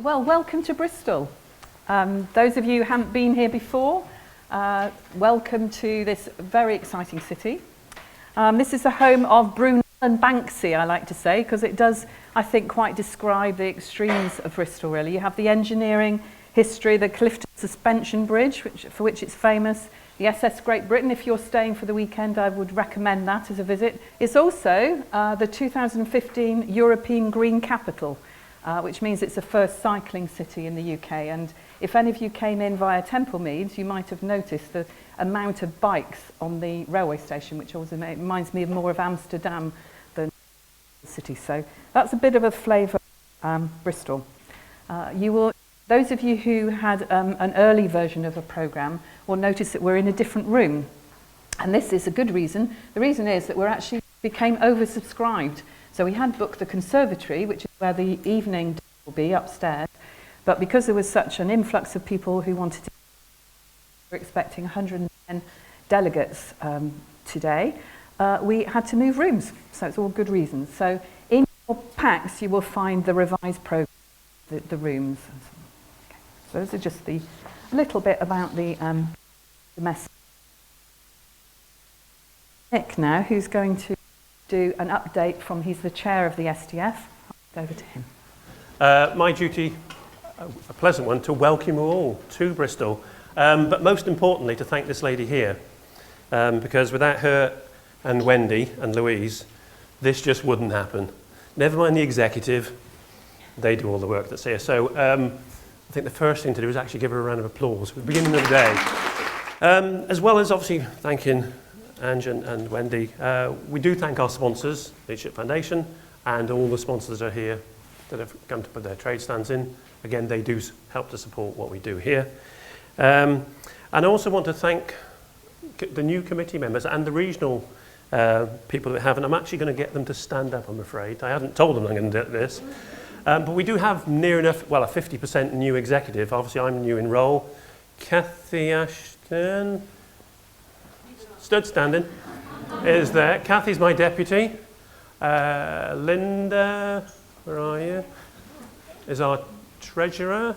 Well, welcome to Bristol. Those of you who haven't been here before, welcome to this very exciting city. This is the home of Brunel and Banksy, I like to say, because it does, I think, quite describe the extremes of Bristol, really. You have the engineering history, the Clifton Suspension Bridge, for which it's famous, the SS Great Britain. If you're staying for the weekend, I would recommend that as a visit. It's also the 2015 European Green Capital, which means it's the first cycling city in the UK. And if any of you came in via Temple Meads, you might have noticed the amount of bikes on the railway station, which always reminds me more of Amsterdam than the city. So that's a bit of a flavour of Bristol. Those of you who had an early version of a programme will notice that we're in a different room. And this is a good reason. The reason is that we actually became oversubscribed. So we had booked the conservatory, which is where the evening will be upstairs. But because there was such an influx of people who wanted to, we're expecting 110 delegates today, we had to move rooms. So it's all good reasons. So in your packs, you will find the revised programme, the rooms. Okay. So those are just a little bit about the message. Nick now, who's going to do an update from, he's the chair of the SDF. I'll go over to him. My duty, a pleasant one, to welcome you all to Bristol, but most importantly to thank this lady here, because without her and Wendy and Louise, this just wouldn't happen. Never mind the executive, they do all the work that's here. So I think the first thing to do is actually give her a round of applause at the beginning of the day. As well as obviously thanking Ange and Wendy, we do thank our sponsors, Leadership Foundation, and all the sponsors are here that have come to put their trade stands in. Again, they do help to support what we do here. And I also want to thank the new committee members and the regional people that have, and I'm actually going to get them to stand up, I'm afraid. I hadn't told them I'm going to do this. But we do have near enough, well, a 50% new executive. Obviously, I'm new in role. Kathy Ashton stood standing, is there. Kathy's my deputy. Linda, where are you? Is our treasurer.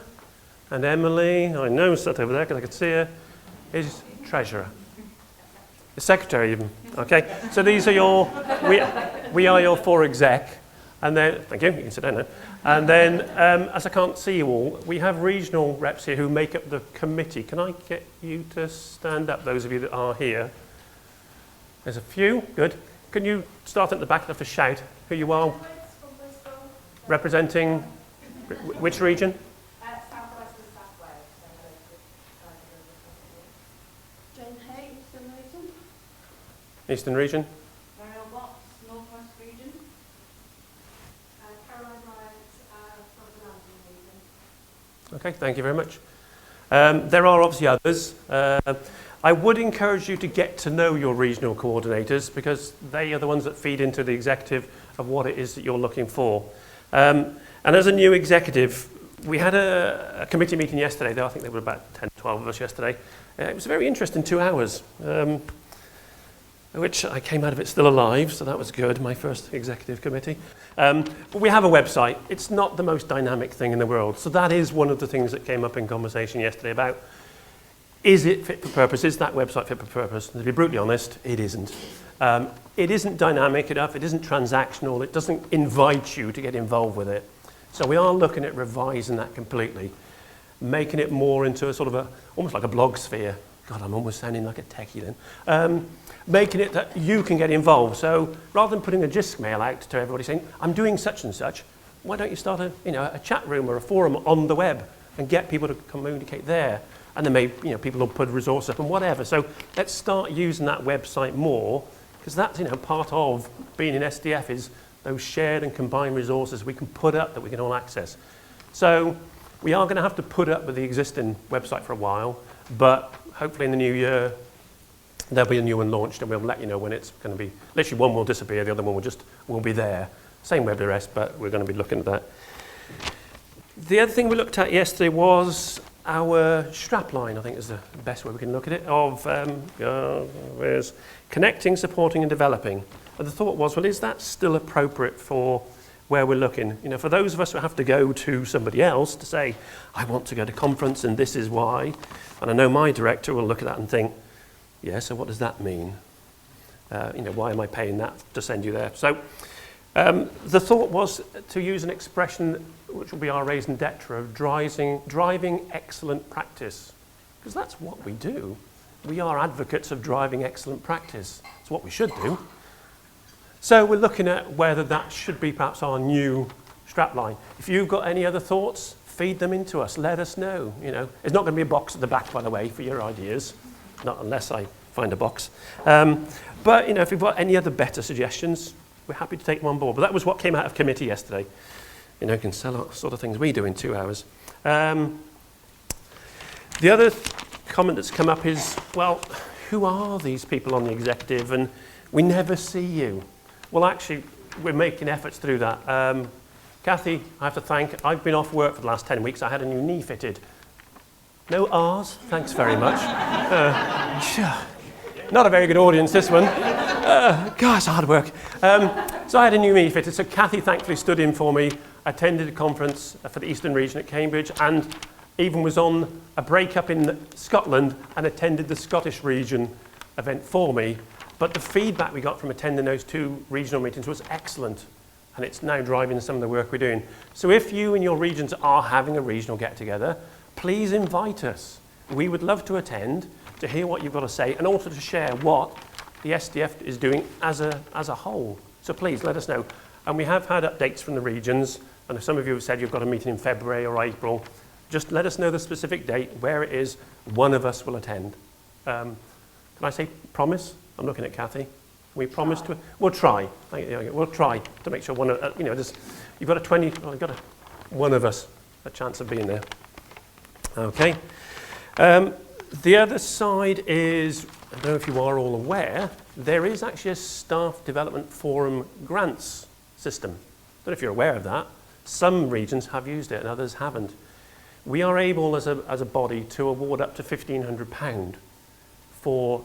And Emily, I know sat over there because I could see her, is treasurer. The secretary even, okay. So these are your, we are your 4 exec. And then, thank you, you can sit down now. And then, as I can't see you all, we have regional reps here who make up the committee. Can I get you to stand up, those of you that are here? There's a few, good. Can you start at the back, have to shout who you are? Representing which region? Southwest and South Wales. Jane Hay, Eastern Region. Eastern region. Mariel Watts, Northwest Region. Caroline Lyons, from the London Region. Okay, thank you very much. There are obviously others. I would encourage you to get to know your regional coordinators because they are the ones that feed into the executive of what it is that you're looking for. And as a new executive, we had a committee meeting yesterday. I think there were about 10, 12 of us yesterday. It was a very interesting 2 hours, which I came out of it still alive, so that was good, my first executive committee. But we have a website. It's not the most dynamic thing in the world. So that is one of the things that came up in conversation yesterday about, is it fit for purpose? Is that website fit for purpose? And to be brutally honest, it isn't. It isn't dynamic enough. It isn't transactional. It doesn't invite you to get involved with it. So we are looking at revising that completely, making it more into a sort of almost like a blog sphere. God, I'm almost sounding like a techie then. Making it that you can get involved. So rather than putting a JISC mail out to everybody saying, I'm doing such and such, why don't you start a chat room or a forum on the web and get people to communicate there? And then maybe people will put resources up and whatever. So let's start using that website more, because that's part of being in SDF is those shared and combined resources we can put up that we can all access. So we are going to have to put up with the existing website for a while, but hopefully in the new year there'll be a new one launched and we'll let you know when it's going to be. Literally one will disappear, the other one will be there. Same web address, but we're going to be looking at that. The other thing we looked at yesterday was our strapline, I think is the best way we can look at it, of connecting, supporting and developing. And the thought was, well, is that still appropriate for where we're looking. You know, for those of us who have to go to somebody else to say, I want to go to conference and this is why, and I know my director will look at that and think, yeah, so what does that mean? You know, why am I paying that to send you there? So the thought was to use an expression which will be our raison d'etre of driving excellent practice, because that's what we do. We are advocates of driving excellent practice. It's what we should do. So we're looking at whether that should be perhaps our new strapline. If you've got any other thoughts, feed them into us. Let us know. You know, there's not going to be a box at the back, by the way, for your ideas, not unless I find a box. But you know, if you've got any other better suggestions, we're happy to take them on board. But that was what came out of committee yesterday. You know, you can sell all sort of things we do in 2 hours. The other comment that's come up is, well, who are these people on the executive? And we never see you. Well, actually, we're making efforts to do that. Kathy, I have to thank, I've been off work for the last 10 weeks. I had a new knee fitted. No R's, thanks very much. Not a very good audience, this one. Gosh, hard work. So I had a new knee fitted. So Kathy thankfully stood in for me, attended a conference for the Eastern region at Cambridge, and even was on a break up in Scotland and attended the Scottish region event for me. But the feedback we got from attending those 2 regional meetings was excellent, and it's now driving some of the work we're doing. So if you and your regions are having a regional get-together, please invite us. We would love to attend, to hear what you've got to say, and also to share what the SDF is doing as a whole. So please let us know. And we have had updates from the regions, and some of you have said you've got a meeting in February or April. Just let us know the specific date, where it is. One of us will attend. Can I say promise? I'm looking at Kathy. We promise to. We'll try. We'll try to make sure one of you know. You've got a 20. Well, you've got one of us a chance of being there. Okay. The other side is, I don't know if you are all aware, there is actually a staff development forum grants system. I don't know if you're aware of that. Some regions have used it and others haven't. We are able as a body to award up to £1,500 for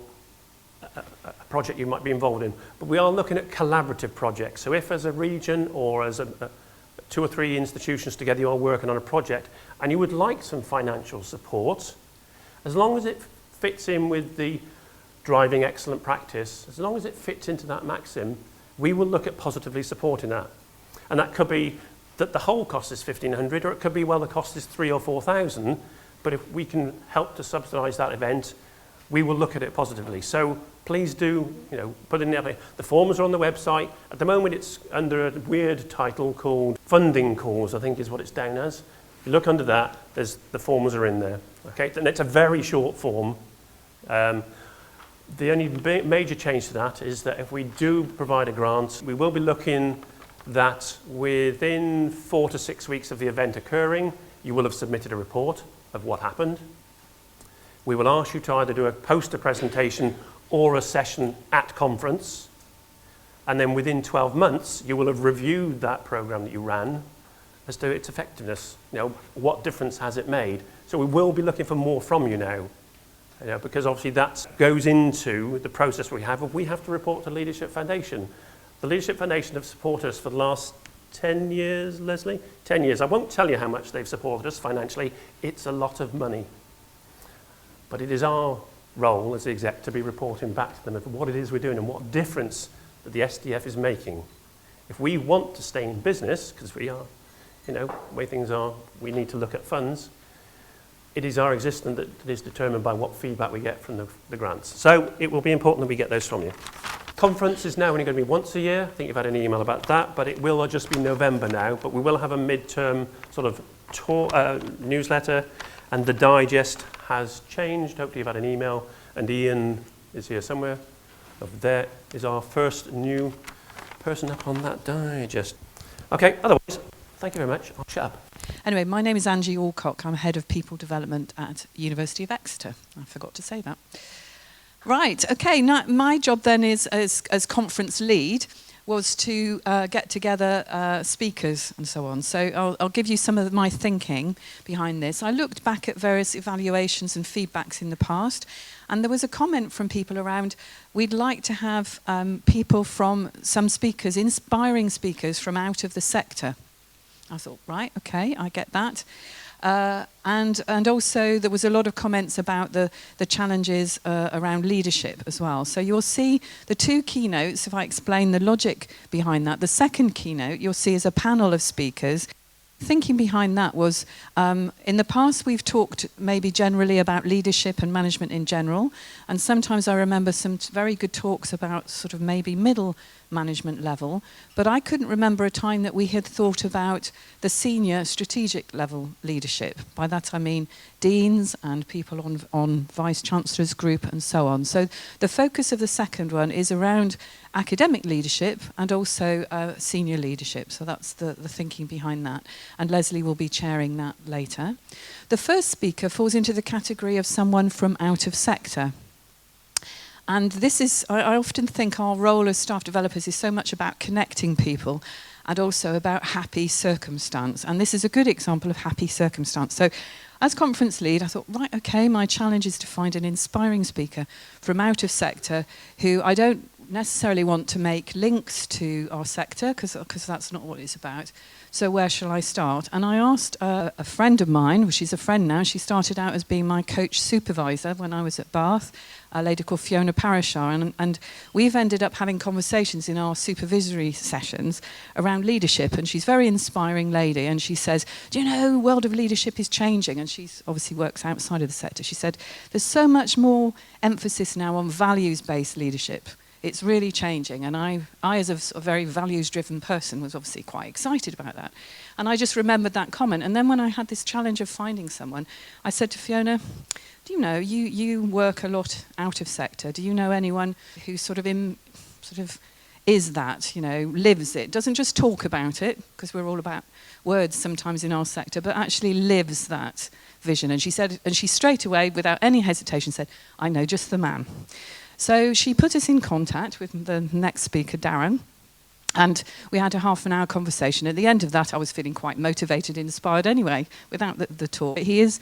a project you might be involved in. But we are looking at collaborative projects. So if as a region or as 2 or 3 institutions together you are working on a project and you would like some financial support, as long as it fits in with the driving excellent practice, as long as it fits into that maxim, we will look at positively supporting that. And that could be that the whole cost is £1,500, or it could be, well, the cost is £3,000 or £4,000, but if we can help to subsidise that event, we will look at it positively. So please do, you know, put in there. The forms are on the website. At the moment, it's under a weird title called Funding Calls, I think is what it's down as. If you look under that, the forms are in there. Okay, and it's a very short form. The only major change to that is that if we do provide a grant, we will be looking that within 4 to 6 weeks of the event occurring, you will have submitted a report of what happened. We will ask you to either do a poster presentation or a session at conference. And then within 12 months, you will have reviewed that program that you ran as to its effectiveness. You know, what difference has it made? So we will be looking for more from you now. You know, because obviously that goes into the process we have. We have to report to Leadership Foundation. The Leadership Foundation have supported us for the last 10 years, Leslie? 10 years. I won't tell you how much they've supported us financially. It's a lot of money. But it is our role as the exec to be reporting back to them of what it is we're doing and what difference that the SDF is making. If we want to stay in business, because we are, you know, the way things are, we need to look at funds. It is our existence that is determined by what feedback we get from the grants. So it will be important that we get those from you. Conference is now only going to be once a year. I think you've had an email about that, but it will just be November now. But we will have a mid-term sort of newsletter, and the digest has changed. Hopefully you've had an email, and Ian is here somewhere. Over there is our first new person up on that digest. Okay, otherwise, thank you very much. I'll shut up. Anyway, my name is Angie Alcock. I'm Head of People Development at University of Exeter. I forgot to say that. Right, okay, now my job then is as conference lead. was to get together speakers and so on. So I'll give you some of my thinking behind this. I looked back at various evaluations and feedbacks in the past, and there was a comment from people around, we'd like to have people from some speakers, inspiring speakers from out of the sector. I thought, right, okay, I get that. And also there was a lot of comments about the challenges around leadership as well. So you'll see the two keynotes, if I explain the logic behind that. The second keynote you'll see is a panel of speakers. Thinking behind that was, in the past we've talked maybe generally about leadership and management in general, and sometimes I remember some very good talks about sort of maybe middle management level, but I couldn't remember a time that we had thought about the senior strategic level leadership. By that I mean deans and people on vice-chancellor's group and so on. So the focus of the second one is around academic leadership and also senior leadership. So that's the thinking behind that. And Leslie will be chairing that later. The first speaker falls into the category of someone from out of sector. And this is, I often think our role as staff developers is so much about connecting people and also about happy circumstance. And this is a good example of happy circumstance. So as conference lead, I thought, right, okay, my challenge is to find an inspiring speaker from out of sector who I don't necessarily want to make links to our sector, because that's not what it's about. So where shall I start? And I asked a friend of mine, well, she's a friend now, she started out as being my coach supervisor when I was at Bath, a lady called Fiona Parashar, and we've ended up having conversations in our supervisory sessions around leadership, and she's a very inspiring lady, and she says, do you know, world of leadership is changing, and she obviously works outside of the sector. She said, there's so much more emphasis now on values-based leadership. It's really changing, and I as a very values-driven person, was obviously quite excited about that. And I just remembered that comment. And then when I had this challenge of finding someone, I said to Fiona, do you know, you work a lot out of sector. Do you know anyone who sort of is that, you know, lives it, doesn't just talk about it, because we're all about words sometimes in our sector, but actually lives that vision? And she said, and she straight away, without any hesitation, said, I know just the man. So she put us in contact with the next speaker, Darren, and we had a half-an-hour conversation. At the end of that, I was feeling quite motivated, inspired anyway, without the talk. He is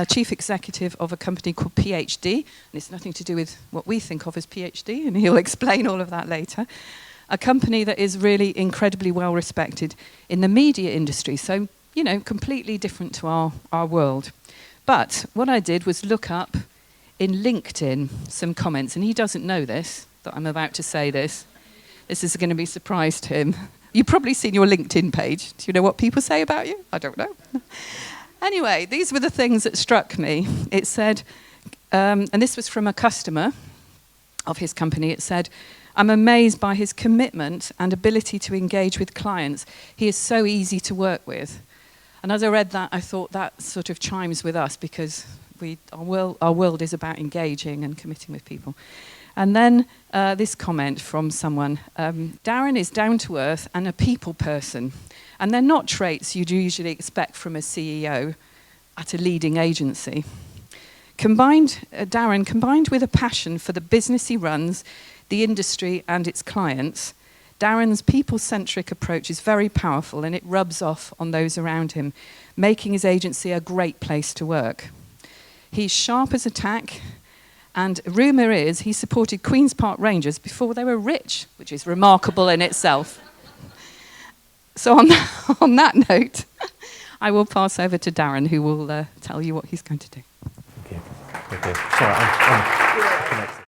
chief executive of a company called PhD, and it's nothing to do with what we think of as PhD, and he'll explain all of that later. A company that is really incredibly well respected in the media industry, so, you know, completely different to our world. But what I did was look up in LinkedIn some comments, and he doesn't know this, that I'm about to say this. This is going to be a surprise to him. You've probably seen your LinkedIn page. Do you know what people say about you? I don't know. Anyway, these were the things that struck me. It said, and this was from a customer of his company, it said, I'm amazed by his commitment and ability to engage with clients. He is so easy to work with. And as I read that, I thought that sort of chimes with us, because our world is about engaging and committing with people. And then this comment from someone, Darren is down to earth and a people person. And they're not traits you'd usually expect from a CEO at a leading agency. Darren, combined with a passion for the business he runs, the industry and its clients, Darren's people-centric approach is very powerful, and it rubs off on those around him, making his agency a great place to work. He's sharp as a tack, and rumour is he supported Queen's Park Rangers before they were rich, which is remarkable in itself. So on that note, I will pass over to Darren, who will tell you what he's going to do. Thank you. Sorry, I'm